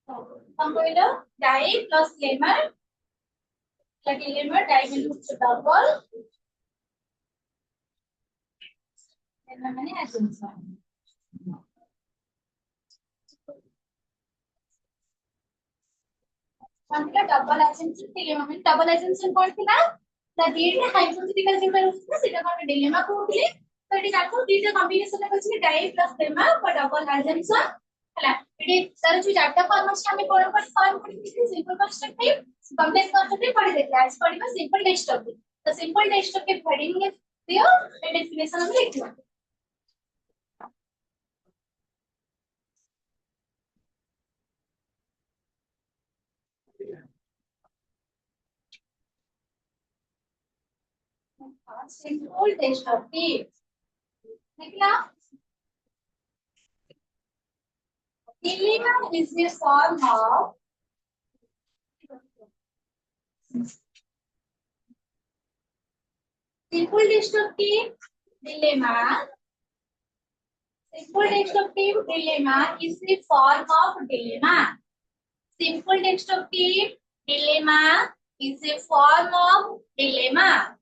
कौन कहलो di plus lemma लगे lemma di value double lemma माने एसेंशियल मतलब डबल एसेंशियल डिलेमा में डबल एसेंशियल कौन थिला ता दीटा हाइपोथेटिकल जेटा होता सेटा कोन डिलेमा कहउतले तो एटी काको दीटा कॉम्बिनेशन में अछि डाई प्लस लेमा और डबल एसेंशियल हला एटी तार जो चारटा फॉर्मेशन हमें कोन कोन फॉर्म पढ़ी सिंपल कंस्ट्रक्टिव कॉम्प्लेक्स कंस्ट्रक्टिव पढ़ी देखला आज पढ़ीबा सिंपल डिस्ट्रक्टिव तो सिंपल डिस्ट्रक्टिव हेडिंग दियो ए डेफिनेशन हम लिखिबा सिंपल डिस्ट्रक्टिव लिखला dilemma is a form of simple destructive dilemma. Simple destructive dilemma is a form of dilemma. Simple destructive dilemma is a form of dilemma.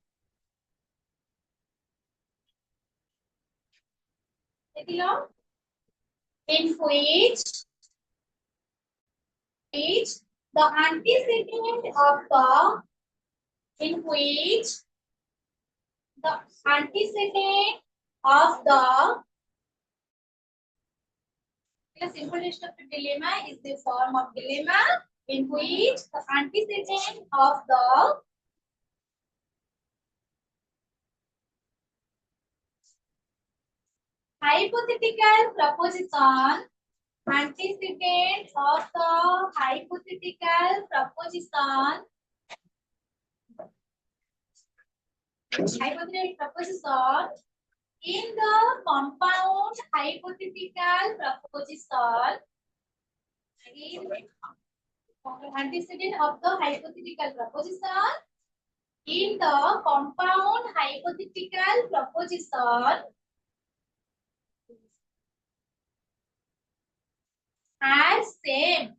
In which the antecedent of the in which the antecedent of the simple destructive dilemma is the form of dilemma in which the antecedent of the hypothetical proposition antecedent of the hypothetical proposition in the compound hypothetical proposition antecedent of the hypothetical proposition in the compound hypothetical proposition are same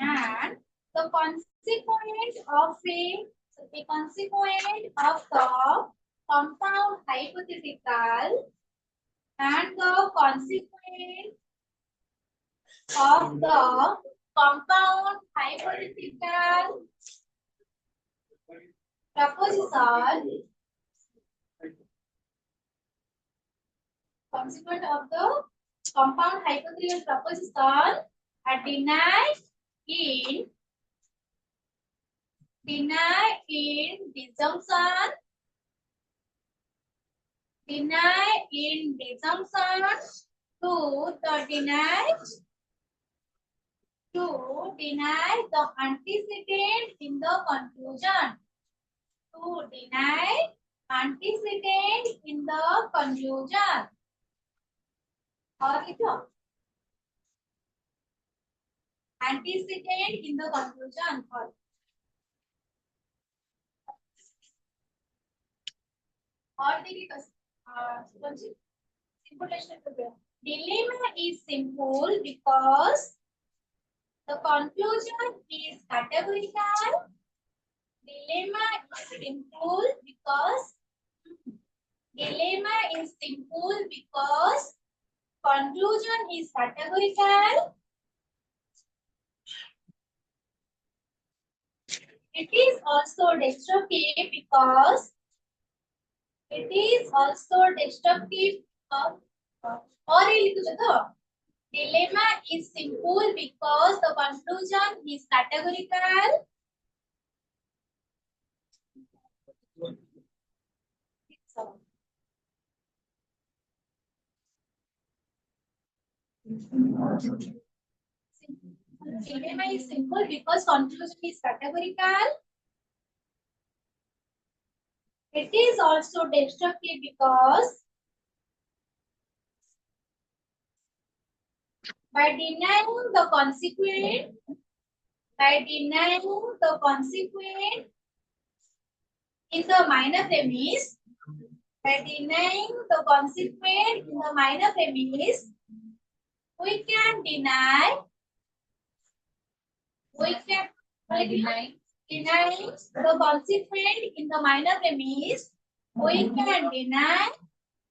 and the consequent of the compound hypothetical and the consequent of the compound hypothetical proposition consequent of the compound hypothetical proposition are denied in disjunction to deny the antecedent in the conclusion और लिखो antecedent in the conclusion और देखिए simple dilemma is simple because the conclusion is categorical. Dilemma is simple because conclusion is categorical. It is also destructive because और ये लिखो तो dilemma is simple because the conclusion is categorical. Dilemma is simple because conclusion is categorical. It is also destructive because by denying the consequent in the minor premise, by denying the consequent in the minor premise, we can deny, we can deny the consequent in the minor premise, we can deny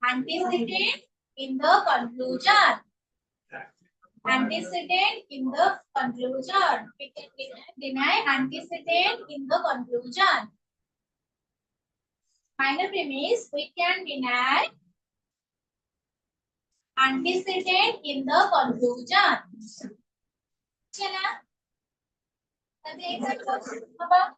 antecedent in the conclusion. Antecedent in the conclusion. We can deny antecedent in the conclusion. Minor premise, we can deny antecedent in the conclusion. चला, तभी example अब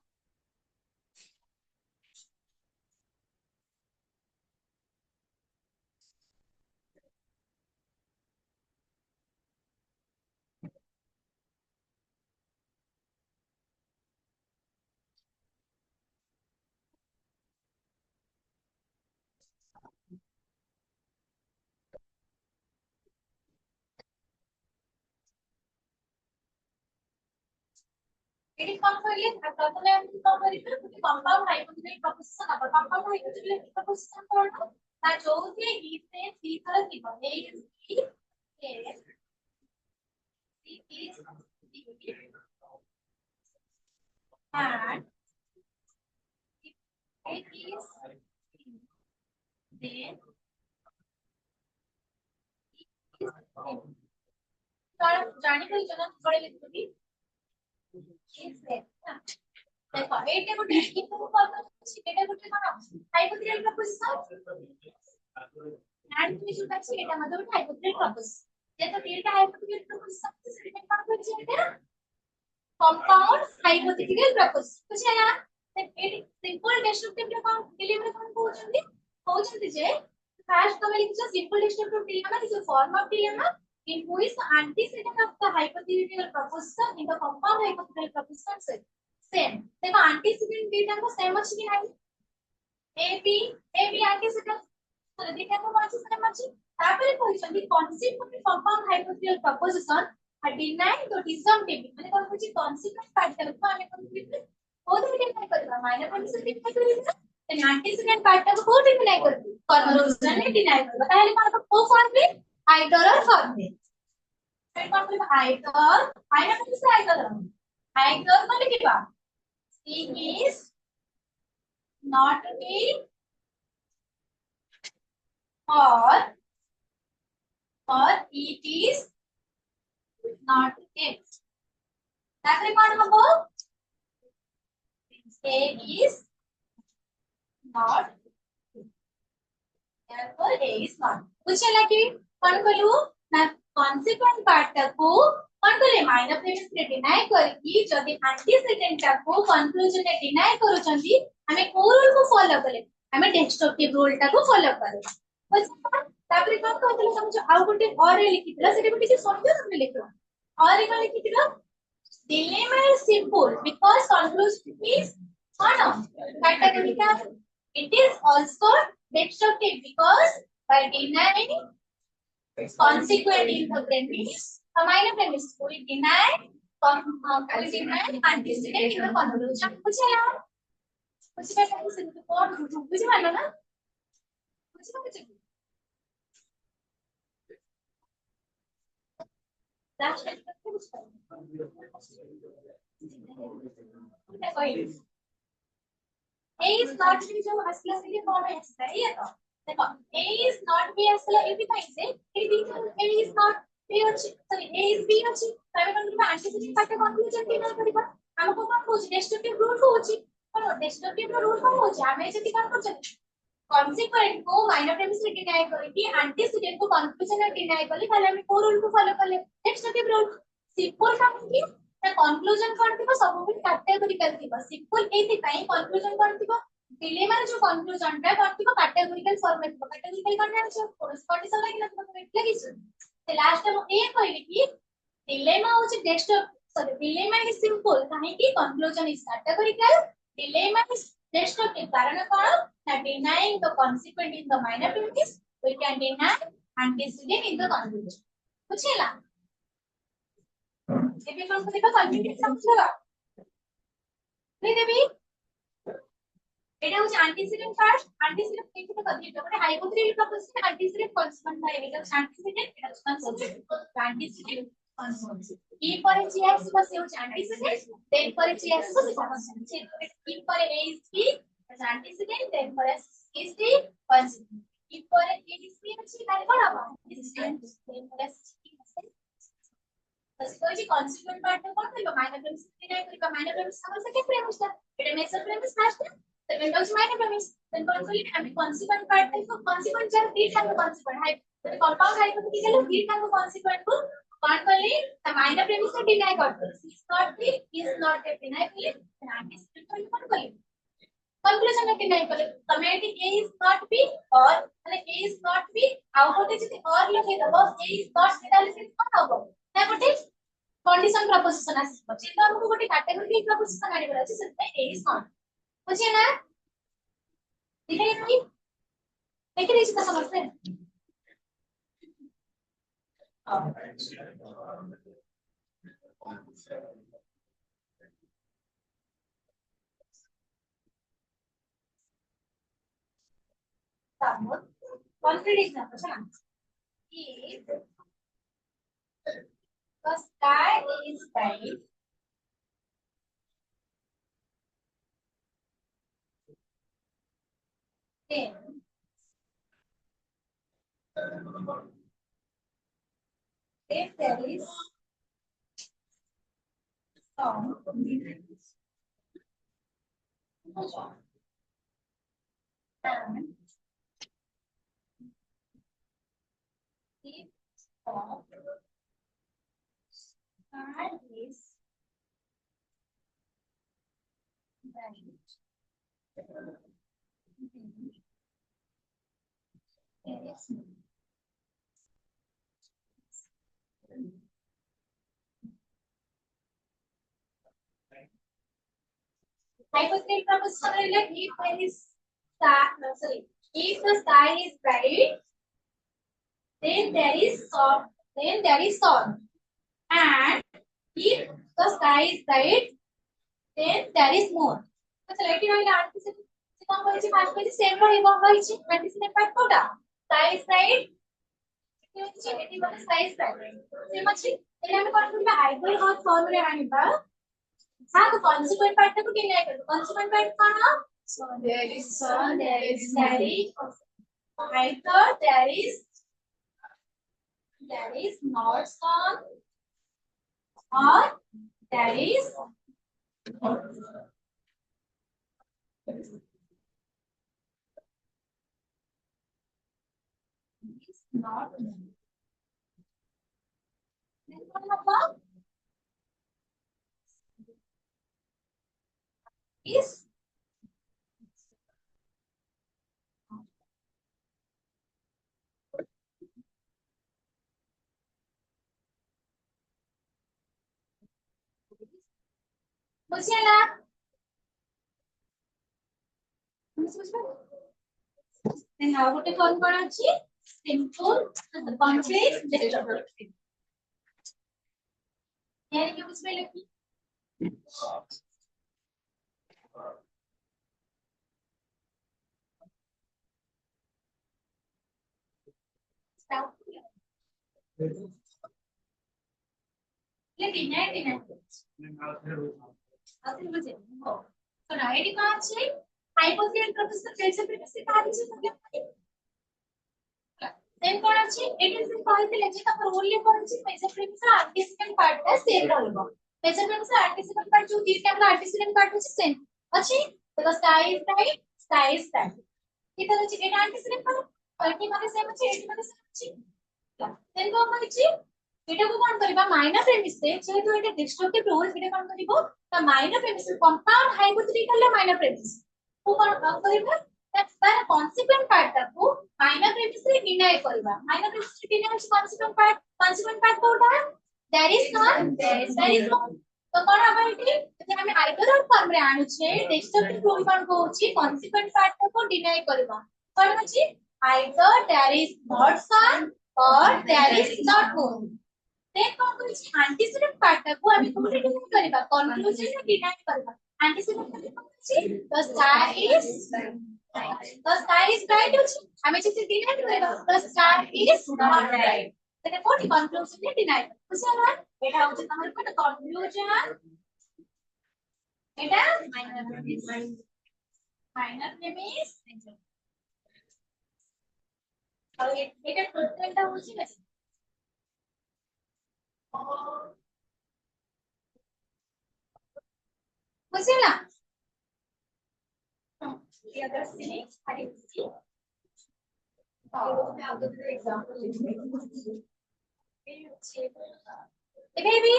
It is confirmed that the compound hypothetical proposition about compound hypothetical proposition for that shows the E same C plus given. A is B, A, C is D, and if A is C, then E is M. So, जाने को ही जना थोड़े लिखो भी is there. देखो, एटे को test की तो कौन सी एटे को टेस्ट करो hypothetical proposition and we should actually get another hypothetical proposition. Then the delta hypothetical proposition is written for which है compound hypothetical proposition. कुछ है ना? Then it simple destructive dilemma कौन पूछते जे first तो मैं लिखूँ simple destructive dilemma is a form of dilemma in which the antecedent of the hypothetical proposition in the compound hypothetical proposition is same. देखो antecedent data को same अच्छी की नहीं? A B antecedent तो देखा तो कौन सी सेम अच्छी? तापर कहउछन consequent compound hypothetical proposition are denied the disjunctive माने कोन कुछ consequent पार्ट को हमें कोन कुछ कोड डिफाइन करबा माइनर premise डिफाइन करबा then antecedent पार्ट को कोड डिफाइन करबा conclusion में डिनाई करबा ताहले कोन को फॉर्म में either or फॉर्म में फिर कोन करबा either minor premise either को लिखबा C is not A or it is not X. ताकि कौन होगा? A is not. Therefore, A is not. कुछ लगे कौन करूँ? ना consequent part को कौन करे? Minor premise ने deny करके जब antecedent को conclusion ने deny करो चंदी हमें को rule को follow करे हमें destructive rule टा को follow करे तापर कौन कहतले समझ आउ गोटे और लिखितला सेटे बिटी समझ हमने लिखला और एक लिखितला dilemma is simple because conclusion is categorical. It is also destructive because by denying consequent in the premise, the minor premise we deny antecedent in the conclusion. कुछ है यार कुछ का सिर्फ कौन बुझ मानो ना कुछ का कुछ A is not B जो असला से लिए कौन है ये तो देखो A is not B असला ये भी कहीं से A is not B अच्छी sorry A is B अच्छी तभी कौन कितना antecedent पार्ट का conclusion की ना करीबा हमको कौन पूछ destructive rule को पूछी पर destructive rule को पूछी हमें जल्दी काम कर चले consequent को minor premise ने deny करके antecedent को conclusion ने deny करले ताले हमें को rule को follow कर ले destructive rule simple काम की ना conclusion कौन थी बस सब कुछ categorical थी बस simple ए थी कहीं conclusion कौन थी बस dilemma जो conclusion टा कौन थी बस categorical form में थी categorical कौन है जो corresponding सब लगी ना तो लगी तो last में ए कहले कि dilemma हो जो sorry dilemma is simple कहीं की conclusion is categorical dilemma is destructive कारण कौन ना denying the consequent in the minor premise we can deny antecedent in the conclusion कुछ है ना ये भी कौन सा देखा कॉन्फिडेंस समझ लगा नहीं देवी এটা হচ্ছে antecedent part antecedent থেকে তো কত এটা মানে hypothetical proposition antecedent consequent হয় এটা হচ্ছে antecedent এটা হচ্ছে consequent antecedent consequent if পরে g আসবে সে হচ্ছে antecedent then পরে g আসবে সে consequent if পরে a is b it's antecedent then পরে is the consequent if পরে a is b হচ্ছে তাহলে কোন হবে antecedent then পরে বলছি কনসিকুয়েন্ট পার্টটা কোন হলো মাইনর প্রেমিস ডিরাইভ করি বা মাইনর প্রেমিস আমার সেকেন্ড প্রেমিসটা এটা মেজর প্রেমিস ফার্স্ট সেকেন্ড হচ্ছে মাইনর প্রেমিস দেন কোন করি আমি কনসিকুয়েন্ট পার্টটা তো কনসিকুয়েন্ট যার থ্রি থাকবে কনসিকুয়েন্ট হাই মানে কম্পাউন্ড হাইপোথেটিক্যাল থ্রি থাকবে কনসিকুয়েন্ট को कौन करले द माइनर प्रेमिस को डिनाई करते इज नॉट ए डिनाई करले एंटीसिपेट करले कौन करले कंक्लूजन में डिनाई करले तमे यदि a is not b और মানে a is not b आउ होते যদি और लिखे दबो a is not b তাহলে সেটা কোন হবে না গোটে कंडीशन प्रपोजिशन आसीबो जेतो हमको गोटे कैटेगरी प्रपोजिशन आनिबार अछि सेते ए इज नॉट बुझिए ना देखै कि देखै रे इसका समझते हैं तब कंक्रीट एग्जांपल है if the sky is bright then if there is storm and if the sky is bright there is hypothetical proposition like if there is sky no, sorry if the sky is bright then there is storm and if the sky is bright then there is moon मतलब eighty ରହିଲା antecedent से कौन କହିଛି first କହିଛି same ରହିବ କହିଛି antecedent part କୋଉଟା sky is bright ଏଠି ଅଛି ଏଠି ମାନେ sky is bright ସେମ୍ ଅଛି ତାହେଲେ ଆମେ କଣ କରିବା ଆଇଦର और ଫର୍ମ ରେ ଆଣିବା हां तो consequent part ଟାକୁ ଡିନାଇ କରିବ consequent part କଣ so there is sun there is either there is not sun or there is not then what about is बुझिए ना then now ଗୋଟେ ଫର୍ମ କଣ ଅଛି simple complete destructive यानी कि उसमें लिखी ये डिनाई आखिर मुझे हो तो राइट कौन আছে हाइपोथेटिकल प्रोपोजिशन कैसे प्रीमिस से कहा दिस देन कौन আছে এটা যে কইଥିଲେ যে তারপর উল্লেখ করেছি মেজর প্রিমিস আর আন্টিসিডেন্ট পার্টটা সেম রহিব মেজর প্রিমিস আর আন্টিসিডেন্ট পার্ট जो দিটা আমরা আন্টিসিডেন্ট পার্ট হচ্ছে সেম ଅଛି তো স্কাই ইজ ব্রাইট এটা হচ্ছে এটা আন্টিসিডেন্ট পার্ট আর কি মানে সেম আছে এটি মানে সেম আছে দেন কଣ କରିଛି এটাକୁ କଣ କରିବା ମାଇନର ପ୍ରେମିସ ରେ ଯେହେତୁ এটা ଡିଷ୍ଟ୍ରକ୍ଟିଭ ରୁଲ এটা କଣ କରିବ ତା ମାଇନର ପ୍ରେମିସ କମ୍ପାଉଣ୍ଡ ହାଇପୋଥେଟିକାଲ ରେ ମାଇନର ପ୍ରେମିସ को कଣ କରିବା ତାର କନସିକ୍ୱେଣ୍ଟ ପାର୍ଟ ଟାକୁ ମାଇନର ପ୍ରେମିସ ରେ ଡିନାଇ କରିବା ମାଇନର ପ୍ରେମିସ ରେ ଡିନାଇ ଅଛି କନସିକ୍ୱେଣ୍ଟ ପାର୍ଟ କୋଉଟା there is none तो कौन हबा इठी जदि हम आइदर और फॉर्म रे आनुछे डिस्ट्रक्टिव रूल कौन कहउची कॉन्सिक्वेंट पार्ट को डिनाई करबा कौन अछि either there is not sun or there is not moon then कौन कहउची एंटीसिडेंट पार्ट को हम कोठी डिनाई करबा कंक्लूजन रे डिनाई करबा Anticipated the sky is bright ଅଛି ଆମେ ଯଦି deny କରିବା the sky is not bright then what conclusion is denied ବୁଝିଲା ଏଟା ହଉଛି ତମର କୋଟ conclusion ଏଟା minor premise ଆଉ ଏଟା total ଟା ହଉଛି ନା ବୁଝିଲା the other thing I see baby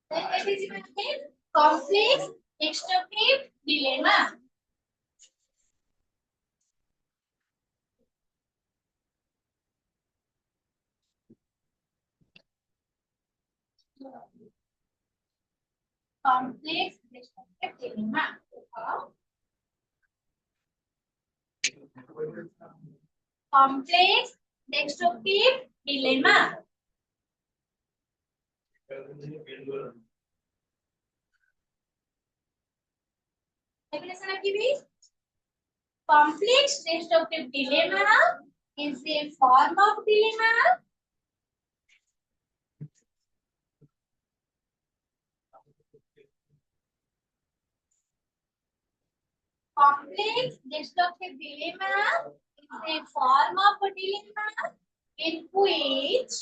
then it is complex extractive dilemma complex extractive dilemma complex destructive dilemma definition of give complex destructive dilemma is a form of dilemma complex destructive dilemma is a form of a dilemma in which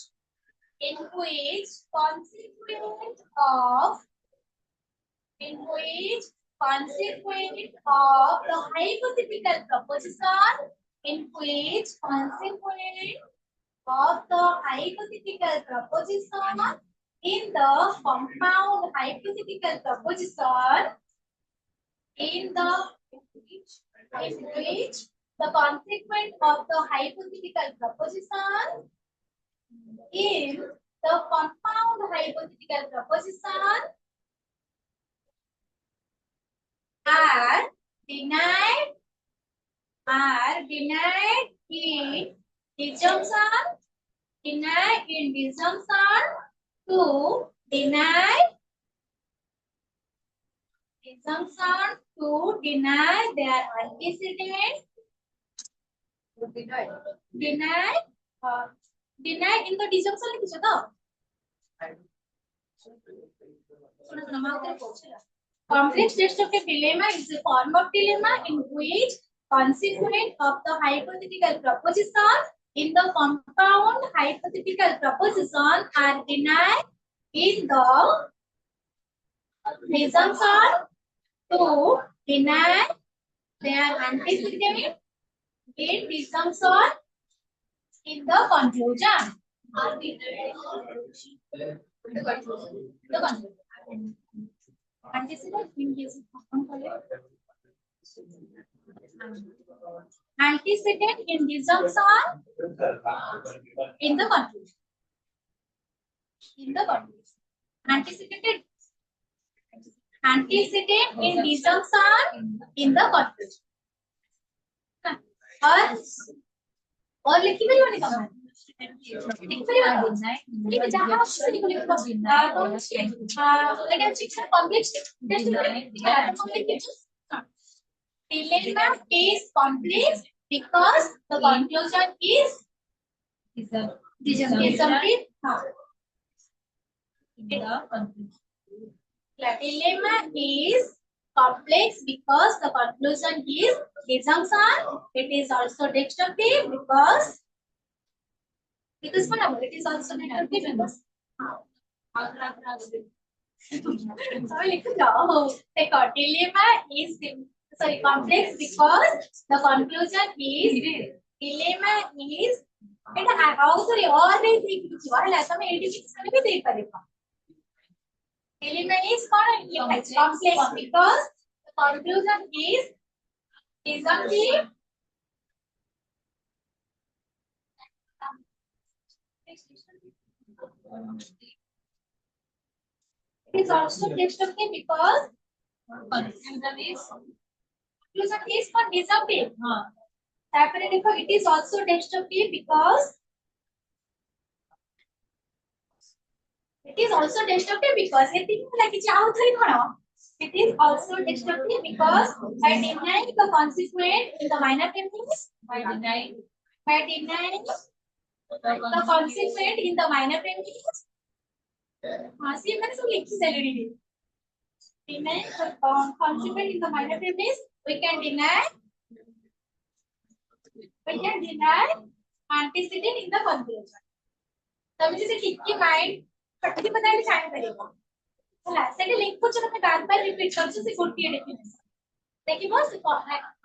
consequence of the hypothetical proposition in which consequence of the hypothetical proposition in the compound hypothetical proposition in the which the consequence of the hypothetical proposition in the compound hypothetical proposition are denied in disjunction to deny their antecedent deny in the disjunction लिखिছো तो complex destructive dilemma is a form of dilemma in which consequence of the hypothetical proposition in the compound hypothetical proposition are denied in the disjunction to deny their antecedent in disjunction in the conclusion. Antecedent in disjunction in the conclusion. Antecedent in disjunction in the conclusion. और लिखी भी होने का है लिख भी होना है नहीं जहां से लिख लिख तो लेकिन शिक्षा complex test dilemma is complex because the conclusion is disjunctive dilemma is complex because the conclusion is disjunction. It is also destructive because it is also destructive because dilemma is complex because the conclusion is dilemma is it also और नहीं थी कुछ वाला ऐसा में edification भी दे पड़ेगा dilemma is complex because the conclusion is disjunctive. It is also destructive because conclusion is for disjunctive. It is also destructive because it is also destructive because ये तीन वाला किसी आउट थोड़ी करो It is also destructive because by denying the consequent in the minor premise, by denying the consequent in the minor premise, see, मैंने सब लिखी है already. Deny the consequent in the minor premise, we can deny antecedent in the conclusion. तभी जैसे ठीक की mind पट्टी पता है लिखाने पड़ेगा. ହେଲା ସେଠି ଲିଙ୍କ କରୁଛ ତମେ ବାରବାର ରିପିଟ କରୁଛ ସେ ଗୋଟିଏ ଡେଫିନେସନ ଦେଖିବ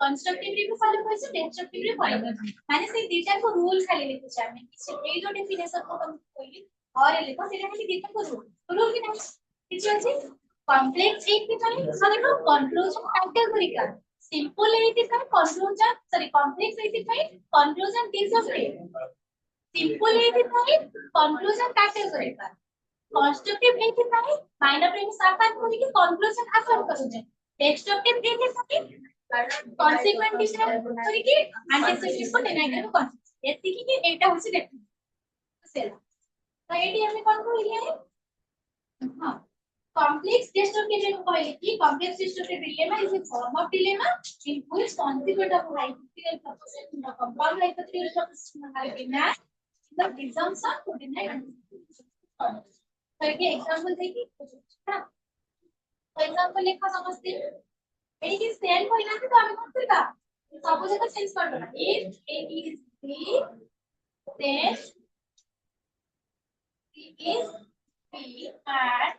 କନଷ୍ଟ୍ରକ୍ଟିଭ ରେ ବି ଫଲୋ କରିଛ ଡେଷ୍ଟ୍ରକ୍ଟିଭ ରେ ଫଲୋ କରିଛ ମାନେ ସେ ଦିଟାକୁ ରୁଲ ଖାଲି ଲେଖୁଛ ଆମେ ଏଇ ଯୋଉ ଡେଫିନେସନ ମୁଁ ତମକୁ କହିଲି और ଲେଖ ସେଇଟା ଖାଲି ଦିଟାକୁ ରୁଲ କି ନାହିଁ କିଛି ଅଛି କମ୍ପ୍ଲେକ୍ସ ଏଇଥିପାଇଁ ମାନେ କନକ୍ଲୁଜନ କାଟେଗୋରିକାଲ ସିମ୍ପଲ ଏଇଥିପାଇଁ କନକ୍ଲୁଜନ ସରି କମ୍ପ୍ଲେକ୍ସ ଏଇଥିପାଇଁ କନକ୍ଲୁଜନ ଡିସଅଫରେଣ୍ଟ सिंपल एथिपाई कंक्लूजन कैटेगोरिकल कंस्ट्रक्टिव एथिपाई माइनर प्रेमिस आकार करके कंक्लूजन आकार करूजे डेस्ट्रक्टिव एथिपाई कॉन्सिक्वेंट डिफरेंट करके एंटीसिपेट को डिनाई करबो कॉन्सेप्ट एतिकी कि एटा होसी डेफिनेशन सेला तो एटी हम कोन कहलिए हां कॉम्प्लेक्स डेस्ट्रक्टिव रे कहले कि complex destructive dilemma is a form of dilemma in which consequent of hypothetical proposition in the compound hypothetical proposition are given the presumption to deny तो ये एग्जांपल देखिए हां तो एग्जांपल लिखा समझते हैं एडी की सेल को इना तो हमें कौन करगा सब जगह चेंज कर देना if a is b then c is b and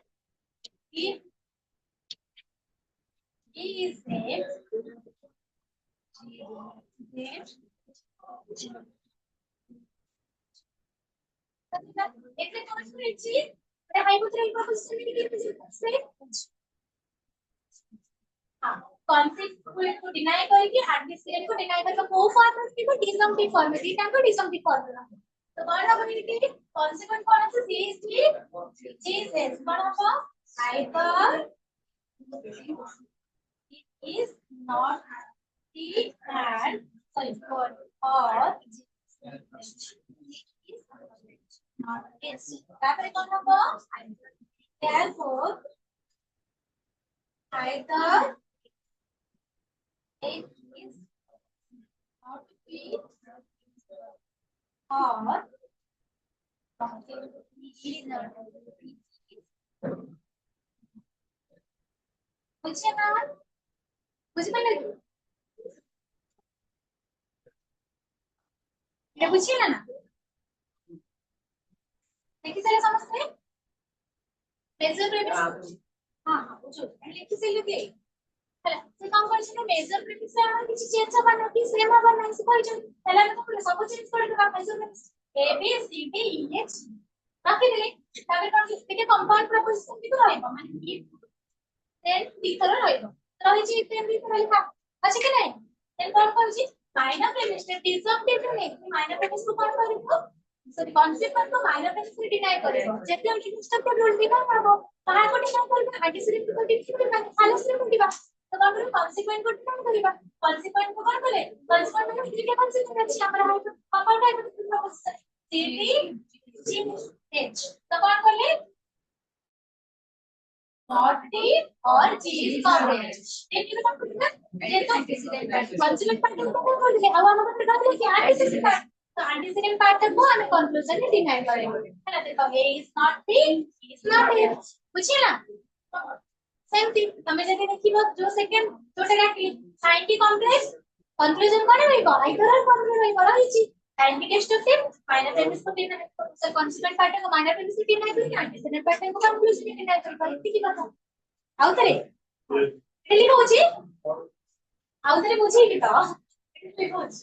if e is a then એટલે કોણ છે આપણે હાઇપોથેટિકલ પ્રોપોઝિશન ની કેવી हां कॉन्सेप्ट को डिनाई करके एडमिसिएंट को डिनाई करके को फॉर्म की को डिसम्पटिव फॉर्म में दिटा को डिसम्पटिव फॉर्म में तो कौन है बोलिए कॉन्सिक्वेंट कौन है सी इज डी इज एस कौन है either it is not the and sorry or not is তারপরে কোন হবে therefore either it is not be or বুঝছে না বুঝে পাইলে এটা বুঝিয়ে না देखिए चले समझते हैं मेजर प्रीफिक्स हां हां बुझो लिखि से लोगे ହେଲା ସେ काम କରିଛି ନା मेजर प्रीफिक्स ରେ ଆମର କିଛି ଚେଞ୍ଜ ହବାର ନାହିଁ ସେମ ହବାର ନାହିଁ ସେ କହିଛନ୍ତି ହେଲା ଆମେ ତ ସବୁ ଚେଞ୍ଜ କରିଦେବା major prefix a b c d e f ବାକି ଦେଲେ ତାପରେ କଣ ଟିକେ कंपाउंड प्रोपोजिशन ବି ରହିବ ମାନେ if then ଦିଥର ରହିବ ରହିଛି if then ଦିଥର ଲେଖା ଅଛି କି ନାହିଁ then କଣ କରୁଛି ମାଇନର ପ୍ରିମିସ୍ ରେ डिसम्पटिव ରେ ମାଇନର ପ୍ରିମିସ୍ କୁ କଣ କରିବ सॉरी कॉन्सेप्ट को माइनर प्रेमिस से डिनाई करेगा जैसे हम डिस्ट्रक्टिव रूल भी ना करबो कहां को डिनाई करबो एंटीसिडेंट को डिनाई करबो फालस को दिबा तो कौन करे कॉन्सिक्वेंट को डिनाई करबा कॉन्सिक्वेंट को कौन करे कॉन्सिक्वेंट में किसी के कॉन्सिक्वेंट अछि हमरा है कंपाउंड है प्रोपोजिशन सीडी जी एच तो कौन करले नॉट डी और जी इज कवरेज देखिए कौन करले ये तो कॉन्सिक्वेंट पार्ट को कौन करले अब हम बता दे कि एंटीसिडेंट पार्ट तो एंटीसीडेंट पार्ट को हमें कंक्लूजन में डिनाई करेंगे है ना देखो A is not B is not A बुझिए ना सेम थिंग हमें जैसे देखिबो जो सेकंड जोटा काटली साइन की कॉम्प्लेक्स कंक्लूजन कोन रहइबो आइदर और कंक्लूजन रहइबो रहिछि एंटी डिस्ट्रक्टिव माइनर प्रेमिस को डिनाई सर कॉन्सिक्वेंट पार्ट को माइनर प्रेमिस को डिनाई करी एंटीसीडेंट पार्ट को कंक्लूजन में डिनाई करी इति की बात आउतरे एली होछि आउतरे बुझी की तो एली होछि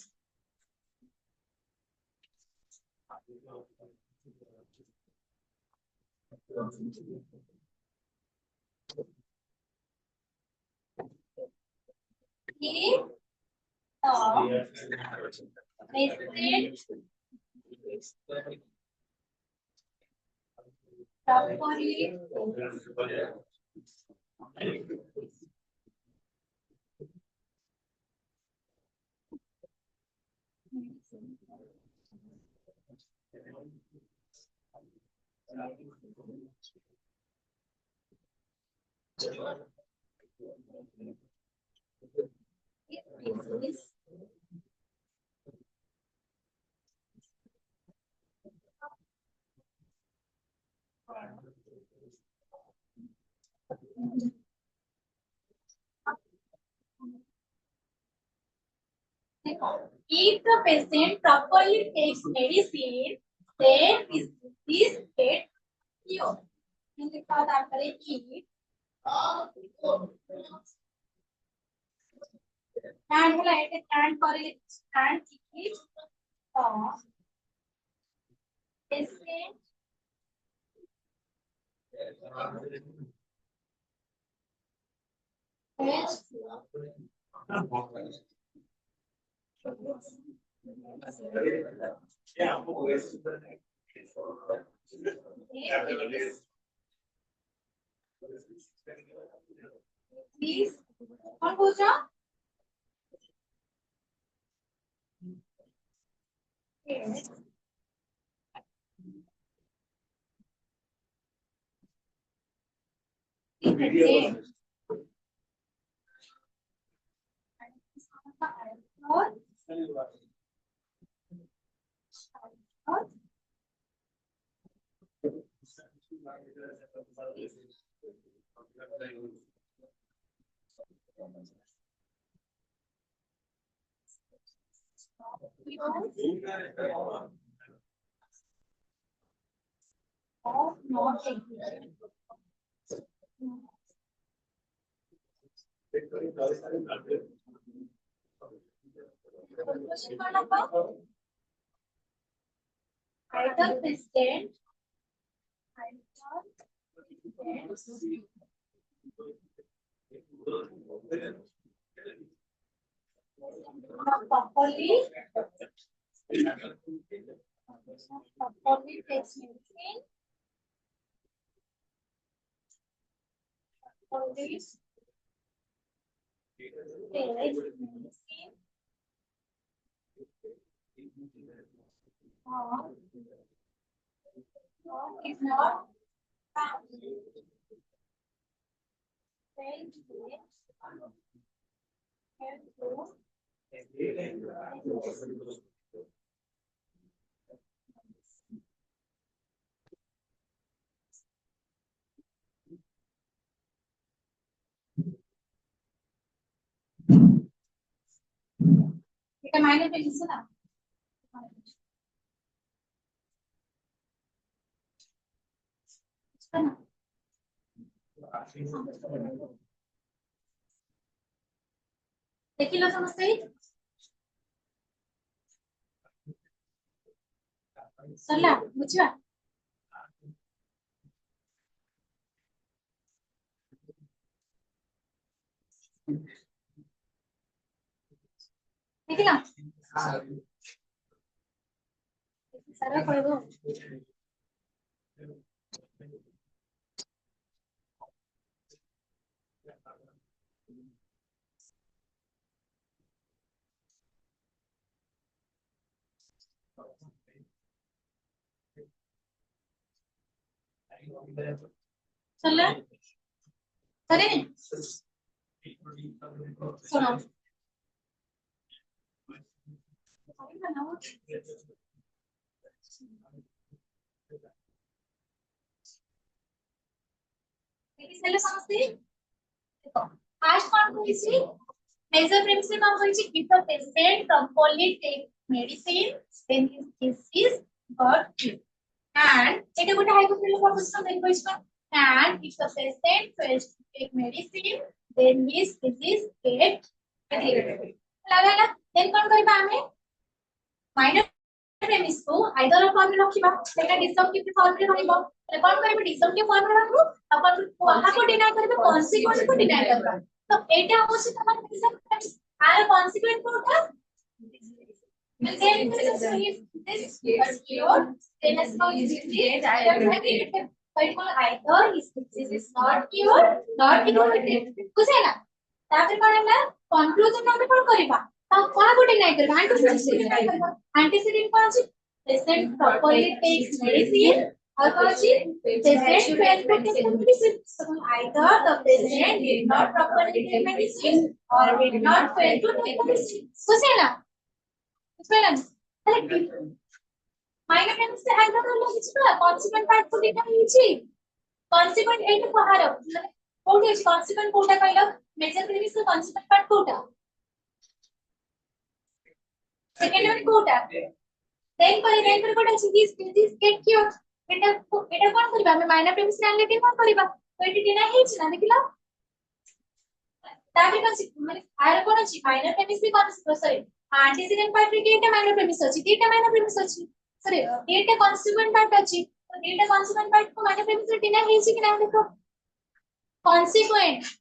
ये तो message properly If the patient properly takes medicine, then his disease gets cured. लिखा था आपका eat and होला एटे and करे and eat patient please कौन पूछा not either patient properly takes medicine always takes medicine is not kita mainnya kayak gitu lah. देखिए लो समझते ही सरला बुझिया देखिए ना सरला पढ़ो सरला सरे नहीं सुनो देखिए समझते हैं देखो आज कौन कोई सी मेजर प्रिंसिपल कौन कोई सी if the patient properly take medicine then his disease got cured and এটা গোটা হাইপোথেটিক্যাল প্রপোজিশন দেন কইছো and if the patient fails to take medicine then his disease get aggravated लगा ना then कौन करबा हमें माइनर प्रेमिस को आइदर फॉर्म में रखिबा सेटा डिसजंक्टिव फॉर्म में रहइबो तले कोन करबे डिसजंक्टिव फॉर्म में रखबो अपन कोहा को डिनाइ करबे कॉन्सिक्वेंस को डिनाइ करबा तो एटा होछि तमन डिसजंक्टिव आर कॉन्सिक्वेंस कोटा then this is cured then as long as it is either either is not cured कुछ है ना तापर कोन है कंक्लूजन में कोन करबा ता कोन को डिनाइ करबा एंटीसीडेंट कोन अछि patient properly takes medicine और कौन सी patient failed to take medicine. So either the patient did not properly take medicine or did not fail to take medicine. बुझेला बुझेला करेक्ट माइनर प्रेमिस से आइदर कर लो किछटा consequent part को देखा हिची consequent eight कहार मतलब कोठी अछि कॉन्सिक्वेंट कोटा कहलो मेजर प्रेमिस का कॉन्सिक्वेंट पार्ट कोटा सेकंड वन कोटा देन पर कोटा अछि दिस गेट क्योर এটা কোন করিবা আমি মাইনর প্রেমিস জানলে কোন করিবা তো এটি ডিনা হেইছ না দেখিলা তাহলে কোন মানে আর কোন আছে মাইনর প্রেমিস বি কোন সরি antecedent part रे केटा माइनर प्रेमिस अछि तीटा माइनर प्रेमिस अछि सॉरी एटा कॉन्स्टिट्यूएंट पार्ट अछि तो एटा कॉन्स्टिट्यूएंट पार्ट को माइनर प्रेमिस रे डिना हेछि कि ना देखो कॉन्सिक्वेंट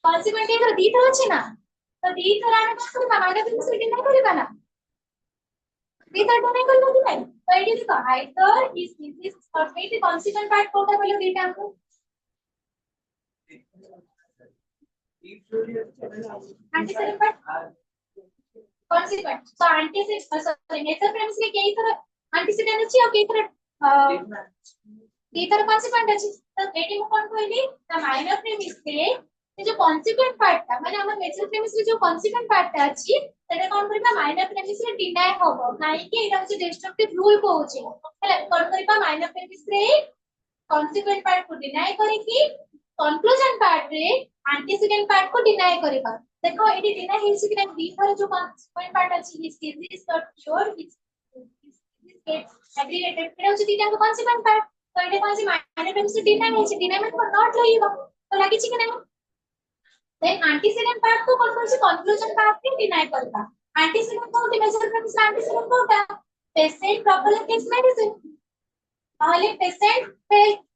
कॉन्सिक्वेंट एटा दी थर अछि ना तो दी थर आने कोन करबा माइनर प्रेमिस रे डिना करबा ना दी थर तो नहीं करलो कि नहीं तो एटी देखो आइदर इज और एटी कॉन्स्टिट्यूएंट पार्ट कोटा बोलो दीटा हमको antecedent part consequent so antecedent sorry nature premise के कई तरह antecedent अछि और कई तरह consequent अछि तो एटी में कोन कहली द माइनर प्रेमिस के जो consequent part था माने हमर नेचर प्रेमिस के जो consequent part था अछि सेटा कोन करबा माइनर प्रेमिस रे डिनाय होबो नाही कि एटा होचे डिस्ट्रक्टिव रूल को होचे हला कोन करबा माइनर प्रेमिस रे consequent part को डिनाय करे कि conclusion part रे antecedent part को डिनाय करबा देखो एटी डिनाय हेछि कि दी थर जो consequent part अछि is is not sure is get aggregated एटा होछि तीटा को consequent part तो एटा कोन से माइनर प्रेमिस डिनाय हेछि डिनाय मतलब नॉट लइबो तो लागि छि कि नै देन antecedent part को कोन कोन से conclusion part के डिनाय करबा antecedent को मेजर प्रेमिस antecedent कोटा patient properly takes medicine তাহলে পেশেন্ট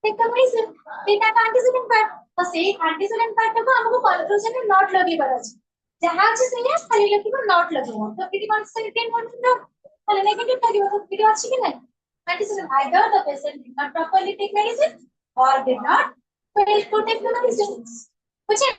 টেক মেডিসিন এটা antecedent part তো সেই antecedent part को हमको कंक्लूजन में नॉट लगेबार अछि जहां अछि सेया खाली लिखिबो नॉट लगेबो तो एटी कंसिस्टेंट होनो खाली नेगेटिव लगेबो तो एटी अछि कि नै antecedent either the patient did not properly take medicine or did not fail to take the medicine बुझे